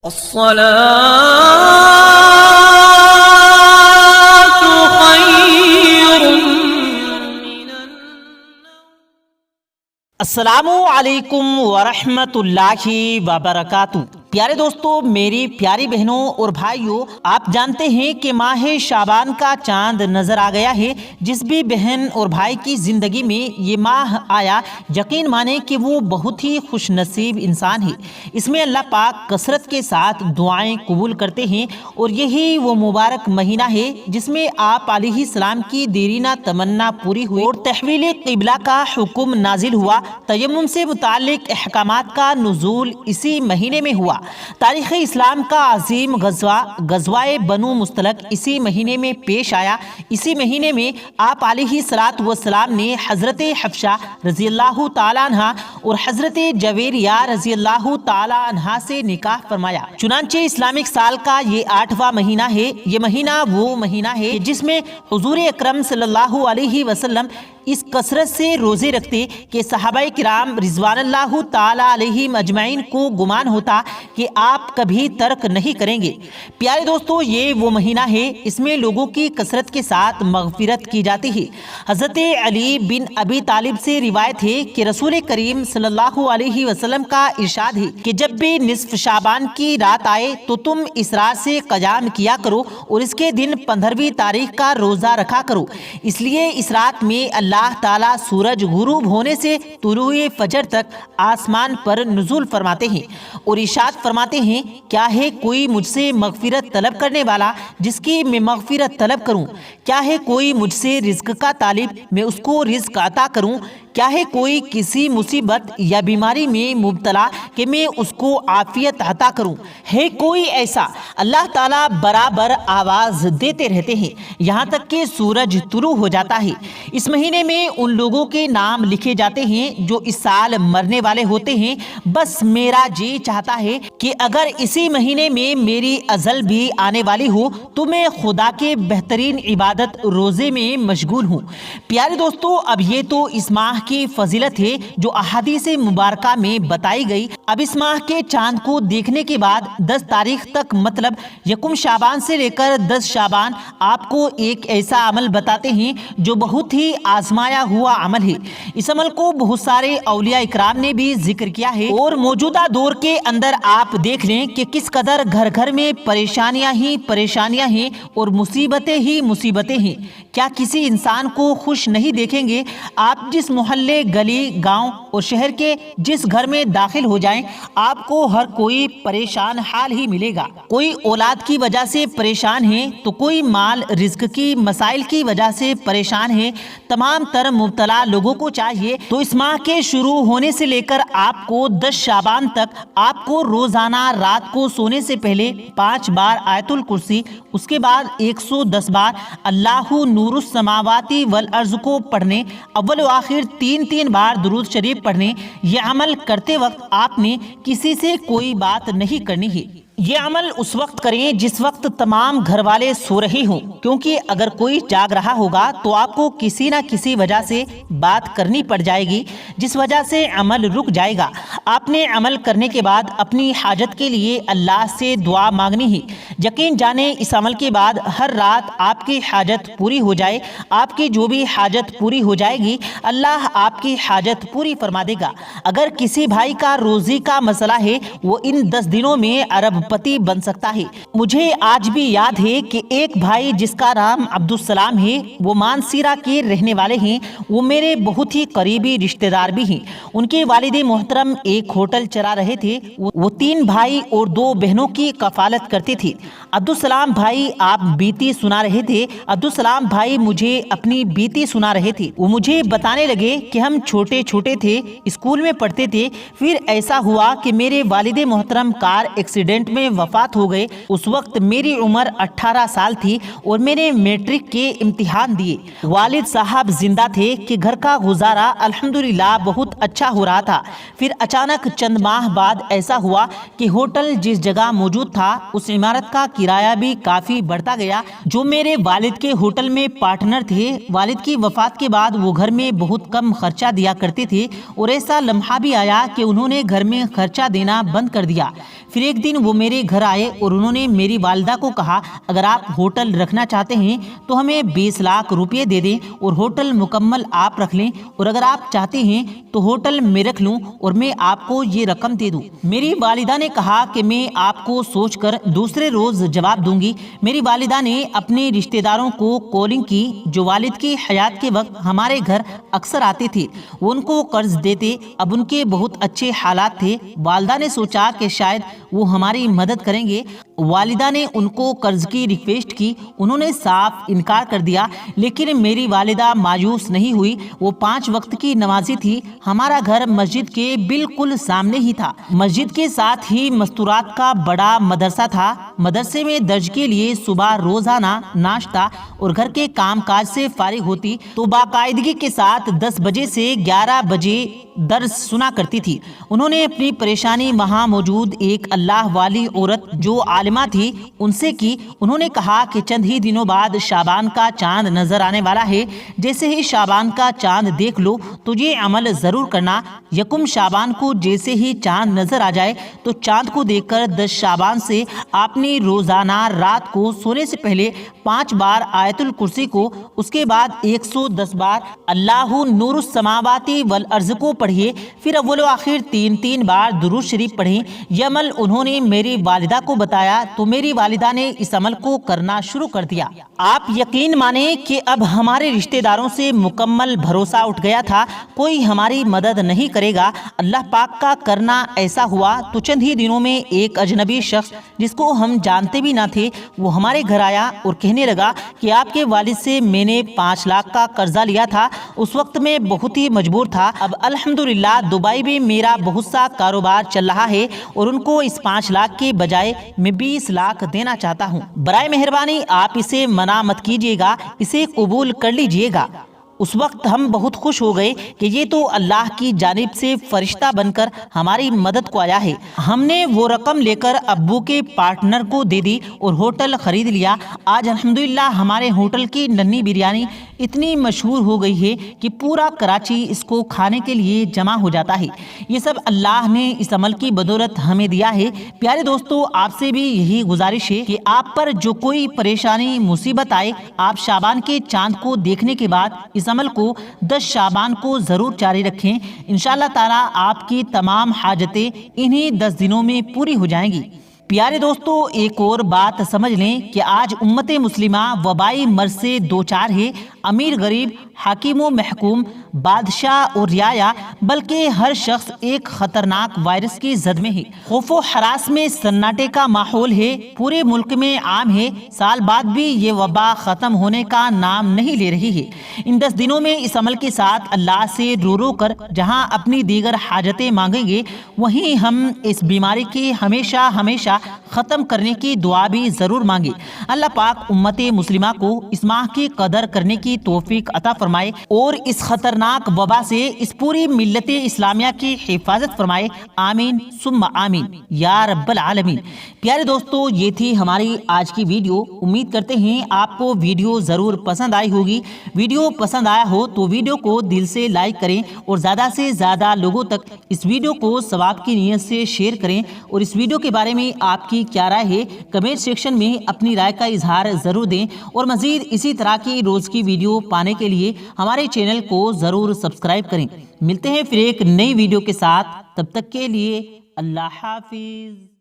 الصلاة خير من السلام علیکم ورحمۃ اللہ وبرکاتہ۔ پیارے دوستو، میری پیاری بہنوں اور بھائیوں، آپ جانتے ہیں کہ ماہ شعبان کا چاند نظر آ گیا ہے۔ جس بھی بہن اور بھائی کی زندگی میں یہ ماہ آیا، یقین مانیں کہ وہ بہت ہی خوش نصیب انسان ہے۔ اس میں اللہ پاک کثرت کے ساتھ دعائیں قبول کرتے ہیں، اور یہی وہ مبارک مہینہ ہے جس میں آپ علیہ السلام کی دیرینہ تمنا پوری ہوئی اور تحویل قبلہ کا حکم نازل ہوا۔ تیمم سے متعلق احکامات کا نزول اسی مہینے میں ہوا۔ تاریخ اسلام کا عظیم غزوہ بنو مستلق اسی مہینے میں پیش آیا۔ اسی مہینے میں آپ علیہ السلام نے حضرت حفصہ رضی اللہ تعالیٰ عنہ اور حضرت جویریہ رضی اللہ تعالیٰ عنہ سے نکاح فرمایا۔ چنانچہ اسلامک سال کا یہ 8واں مہینہ ہے۔ یہ مہینہ وہ مہینہ ہے جس میں حضور اکرم صلی اللہ علیہ وسلم اس کثرت سے روزے رکھتے کہ صحابہ کرام رضوان اللہ تعالیٰ علیہم اجمعین کو گمان ہوتا کہ آپ کبھی ترک نہیں کریں گے۔ پیارے دوستو، یہ وہ مہینہ ہے اس میں لوگوں کی کثرت کے ساتھ مغفرت کی جاتی ہے۔ حضرت علی بن ابی طالب سے روایت ہے کہ رسول کریم صلی اللہ علیہ وسلم کا ارشاد ہے کہ جب بھی نصف شعبان کی رات آئے تو تم اس رات سے قیام کیا کرو اور اس کے دن 15ویں تاریخ کا روزہ رکھا کرو، اس لیے اس رات میں اللہ تعالیٰ سورج غروب ہونے سے طلوع فجر تک آسمان پر نزول فرماتے ہیں اور ارشاد فرماتے ہیں، کیا ہے کوئی مجھ سے مغفرت طلب کرنے والا جس کی میں مغفرت طلب کروں؟ کیا ہے کوئی مجھ سے رزق کا طالب، میں اس کو رزق عطا کروں؟ کیا ہے کوئی کسی مصیبت یا بیماری میں مبتلا کہ میں اس کو عافیت عطا کروں؟ ہے کوئی ایسا؟ اللہ تعالیٰ برابر آواز دیتے رہتے ہیں یہاں تک کہ سورج طلوع ہو جاتا ہے۔ اس مہینے میں ان لوگوں کے نام لکھے جاتے ہیں جو اس سال مرنے والے ہوتے ہیں۔ بس میرا جی چاہتا ہے کہ اگر اسی مہینے میں میری ازل بھی آنے والی ہو تو میں خدا کے بہترین عبادت روزے میں مشغول ہوں۔ پیارے دوستو، اب یہ تو اس ماہ کی فضیلت ہے جو احادیث مبارکہ میں بتائی گئی۔ اب اس ماہ کے چاند کو دیکھنے کے بعد 10 تاریخ تک، مطلب 1 شعبان سے لے کر 10 شعبان، آپ کو ایک ایسا عمل بتاتے ہیں جو بہت ہی آزمایا ہوا عمل ہے۔ اس عمل کو بہت سارے اولیاء اکرام نے بھی ذکر کیا ہے، اور موجودہ دور کے اندر آپ دیکھ لیں کہ کس قدر گھر گھر میں پریشانیاں ہی پریشانیاں ہیں اور مصیبتیں ہی مصیبتیں ہیں۔ کیا کسی انسان کو خوش نہیں دیکھیں گے؟ آپ جس محلے، گلی، گاؤں اور شہر کے جس گھر میں داخل ہو جائیں، آپ کو ہر کوئی پریشان حال ہی ملے گا۔ کوئی اولاد کی وجہ سے پریشان ہے تو کوئی مال رزق کی مسائل کی وجہ سے پریشان ہے۔ تمام تر مبتلا لوگوں کو چاہیے تو اس ماہ کے شروع ہونے سے لے کر آپ کو 10 شعبان تک آپ کو روزانہ رات کو سونے سے پہلے 5 بار آیت الکرسی، اس کے بعد 110 بار اللہ نور السماوات والارض کو پڑھنے، اول و آخر 3 بار درود شریف پڑھنے۔ یہ عمل کرتے وقت آپ نے کسی سے کوئی بات نہیں کرنی ہے۔ یہ عمل اس وقت کریں جس وقت تمام گھر والے سو رہے ہوں، کیونکہ اگر کوئی جاگ رہا ہوگا تو آپ کو کسی نہ کسی وجہ سے بات کرنی پڑ جائے گی جس وجہ سے عمل رک جائے گا۔ آپ نے عمل کرنے کے بعد اپنی حاجت کے لیے اللہ سے دعا مانگنی ہے۔ یقین جانیں اس عمل کے بعد ہر رات آپ کی حاجت پوری ہو جائے، آپ کی جو بھی حاجت پوری ہو جائے گی اللہ آپ کی حاجت پوری فرما دے گا۔ اگر کسی بھائی کا روزی کا مسئلہ ہے، وہ ان 10 دنوں میں ارب پتی بن سکتا ہے۔ مجھے آج بھی یاد ہے کہ ایک بھائی جس کا نام عبدالسلام ہے، وہ مانسیرہ کے رہنے والے ہیں، وہ میرے بہت ہی قریبی رشتہ دار بھی ہیں۔ ان کے والد محترم ایک ہوٹل چلا رہے تھے۔ وہ 3 بھائی اور 2 بہنوں کی کفالت کرتے تھے۔ عبدالسلام بھائی آپ بیتی سنا رہے تھے۔ عبدالسلام بھائی مجھے اپنی بیتی سنا رہے تھے۔ وہ مجھے بتانے لگے کہ ہم چھوٹے تھے، اسکول میں پڑھتے تھے، پھر ایسا ہوا کہ میرے والد محترم کار ایکسیڈنٹ میں وفات ہو گئے۔ اس وقت میری عمر 18 سال تھی اور میں نے میٹرک کے امتحان دیے۔ والد صاحب زندہ تھے کہ گھر کا گزارا الحمدللہ بہت اچھا ہو رہا تھا۔ پھر اچانک چند ماہ بعد ایسا ہوا کہ ہوٹل جس جگہ موجود تھا اس عمارت کا کرایہ بھی کافی بڑھتا گیا۔ جو میرے والد کے ہوٹل میں پارٹنر تھے، والد کی وفات کے بعد وہ گھر میں بہت کم خرچہ دیا کرتے تھے، اور ایسا لمحہ بھی آیا کہ انہوں نے گھر میں خرچہ دینا بند کر دیا۔ پھر ایک دن وہ میرے گھر آئے اور انہوں نے میری والدہ کو کہا اگر آپ ہوٹل رکھنا چاہتے ہیں تو ہمیں 20 لاکھ روپے دے دیں اور ہوٹل مکمل آپ رکھ لیں، اور اگر آپ چاہتے ہیں تو ہوٹل میں رکھ لوں اور میں آپ کو یہ رقم دے دوں۔ میری والدہ نے کہا کہ میں آپ کو سوچ کر دوسرے روز جواب دوں گی۔ میری والدہ نے اپنے رشتہ داروں کو کالنگ کی جو والد کی حیات کے وقت ہمارے گھر اکثر آتے تھے، وہ ان کو قرض دیتے۔ اب ان کے بہت اچھے حالات تھے، والدہ نے سوچا کہ شاید وہ ہماری مدد کریں گے۔ والدہ نے ان کو قرض کی ریکویسٹ کی، انہوں نے صاف انکار کر دیا، لیکن میری والدہ مایوس نہیں ہوئی۔ وہ 5 وقت کی نمازی تھی۔ ہمارا گھر مسجد کے بالکل سامنے ہی تھا، مسجد کے ساتھ ہی مستورات کا بڑا مدرسہ تھا۔ مدرسے میں درج کے لیے صبح روزانہ ناشتہ اور گھر کے کام کاج سے فارغ ہوتی تو باقاعدگی کے ساتھ 10 بجے سے 11 بجے درس سنا کرتی تھی۔ انہوں نے اپنی پریشانی وہاں موجود ایک اللہ والی عورت جو عالمہ تھی ان سے کی۔ انہوں نے کہا کہ چند ہی دنوں بعد شعبان کا چاند نظر آنے والا ہے، جیسے ہی شعبان کا چاند دیکھ لو تو یہ عمل ضرور کرنا۔ یکم شعبان کو جیسے ہی چاند نظر آ جائے تو چاند کو دیکھ کر 10 شعبان سے آپ نے روزانہ رات کو سونے سے پہلے 5 بار آیت الکرسی کو، اس کے بعد 110 بار اللہ نور السماوات والارض کو پڑھیے، پھر اول و آخر 3 بار درود شریف پڑھیں۔ یہ عمل انہوں نے میری والدہ کو بتایا تو میری والدہ نے اس عمل کو کرنا شروع کر دیا۔ آپ یقین مانیں کہ اب ہمارے رشتہ داروں سے مکمل بھروسہ اٹھ گیا تھا، کوئی ہماری مدد نہیں کرے گا۔ اللہ پاک کا کرنا ایسا ہوا تو چند ہی دنوں میں ایک اجنبی شخص جس کو ہم جانتے بھی نہ تھے وہ ہمارے گھر آیا اور کہنے لگا کہ آپ کے والد سے میں نے 5 لاکھ کا قرضہ لیا تھا، اس وقت میں بہت ہی مجبور تھا، اب الحمدللہ دبئی میں میرا بہت سا کاروبار چل رہا ہے اور ان کو اس 5 لاکھ کے بجائے میں 20 لاکھ دینا چاہتا ہوں، برائے مہربانی آپ اسے منع مت کیجیے گا، اسے قبول کر لیجیے گا۔ اس وقت ہم بہت خوش ہو گئے کہ یہ تو اللہ کی جانب سے فرشتہ بن کر ہماری مدد کو آیا ہے۔ ہم نے وہ رقم لے کر ابو کے پارٹنر کو دے دی اور ہوٹل خرید لیا۔ آج الحمدللہ ہمارے ہوٹل کی ننھی بریانی اتنی مشہور ہو گئی ہے کہ پورا کراچی اس کو کھانے کے لیے جمع ہو جاتا ہے۔ یہ سب اللہ نے اس عمل کی بدولت ہمیں دیا ہے۔ پیارے دوستو، آپ سے بھی یہی گزارش ہے کہ آپ پر جو کوئی پریشانی مصیبت آئے، آپ شعبان کے چاند کو دیکھنے کے بعد اس عمل کو 10 شعبان کو ضرور جاری رکھیں۔ انشاءاللہ تعالی آپ کی تمام حاجتیں انہی 10 دنوں میں پوری ہو جائیں گی۔ پیارے دوستو، ایک اور بات سمجھ لیں کہ آج امت مسلمہ وبائی مرض سے دوچار ہے۔ امیر غریب، حاکم و محکوم، بادشاہ اور رعایا، بلکہ ہر شخص ایک خطرناک وائرس کی زد میں ہے۔ خوف و ہراس میں سناٹے کا ماحول ہے، پورے ملک میں عام ہے۔ سال بعد بھی یہ وبا ختم ہونے کا نام نہیں لے رہی ہے۔ ان 10 دنوں میں اس عمل کے ساتھ اللہ سے رو رو کر جہاں اپنی دیگر حاجتیں مانگیں گے، وہیں ہم اس بیماری کی ہمیشہ ہمیشہ ختم کرنے کی دعا بھی ضرور مانگے۔ اللہ پاک امت مسلمہ کو اس ماہ کی قدر کرنے کی توفیق عطا فرمائے اور اس خطرناک وبا سے اس پوری ملت اسلامیہ کی حفاظت فرمائے، آمین ثم آمین یا رب العالمین۔ پیارے دوستو، یہ تھی ہماری آج کی ویڈیو۔ امید کرتے ہیں آپ کو ویڈیو ضرور پسند آئی ہوگی۔ ویڈیو پسند آیا ہو تو ویڈیو کو دل سے لائک کریں اور زیادہ سے زیادہ لوگوں تک اس ویڈیو کو ثواب کی نیت سے شیئر کریں، اور اس ویڈیو کے بارے میں آپ کی کیا رائے ہے کمنٹ سیکشن میں اپنی رائے کا اظہار ضرور دیں، اور مزید اسی طرح کی روز کی ویڈیو پانے کے لیے ہمارے چینل کو ضرور سبسکرائب کریں۔ ملتے ہیں پھر ایک نئی ویڈیو کے ساتھ، تب تک کے لیے اللہ حافظ۔